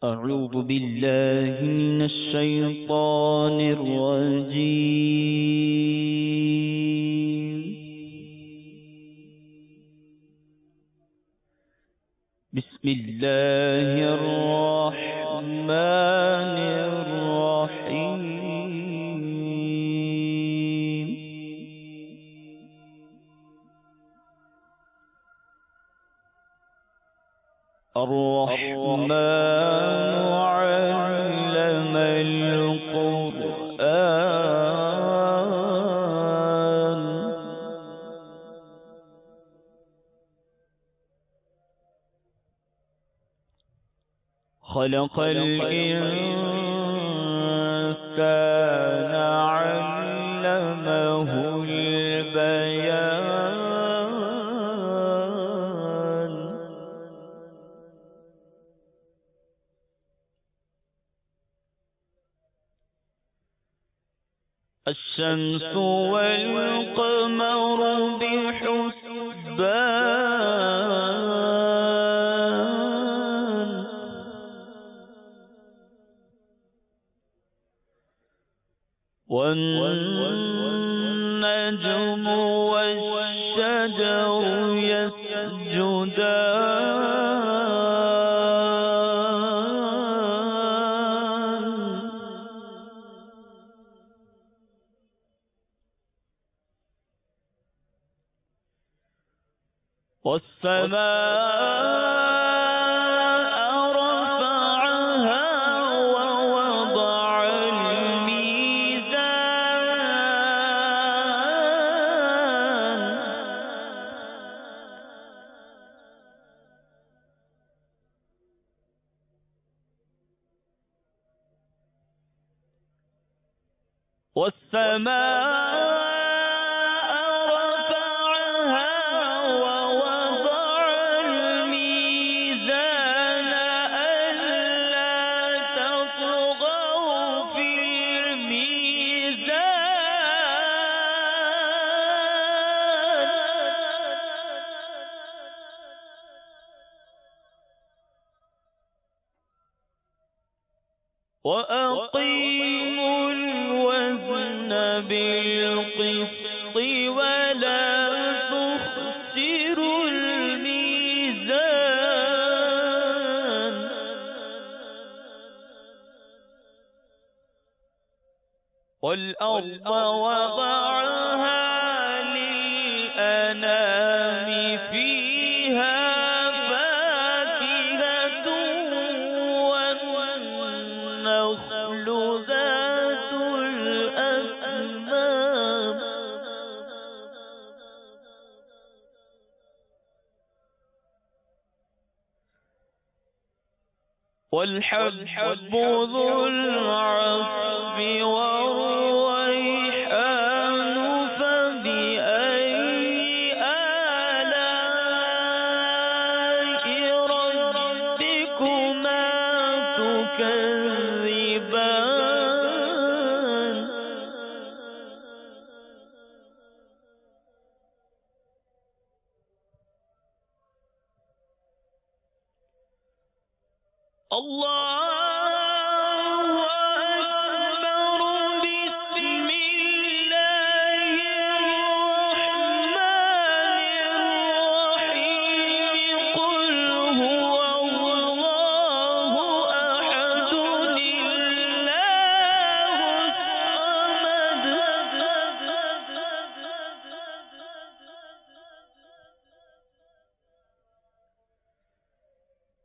أعوذ بالله من الشيطان الرجيم. بسم الله الرحمن الرحيم. الرحمن علم القرآن. خلق الإنسان علمه البيان. الشمس والقمر بحسبان. والنجم والشجر يسجدان. والسماء رفعها ووضع الميزان. وأقيموا الوزن بالقسط ولا تخسروا الميزان. والأرض وضعها للأنام فيها فاكهة والنخل ذات الأكمام. والحب ذو العصف والريحان فبأي آلاء ربكما تكذبان. الله أكبر. بسم الله الرحمن الرحيم. قل هو الله أحد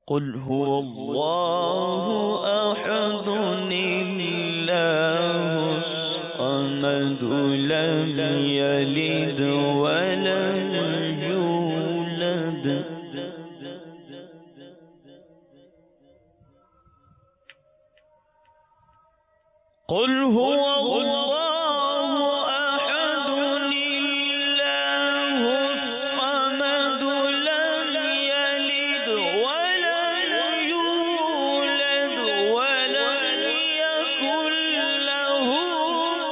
قل هو الله أحد الله الصمد لم يلد ولم يولد. قل هو الله أحد الله الصمد لم يلد ولم يولد ولم يكن له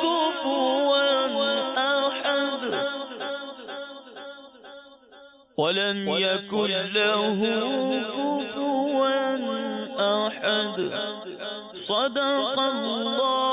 كفوا أحد. ولم يكن له كفوا أحد. صدق الله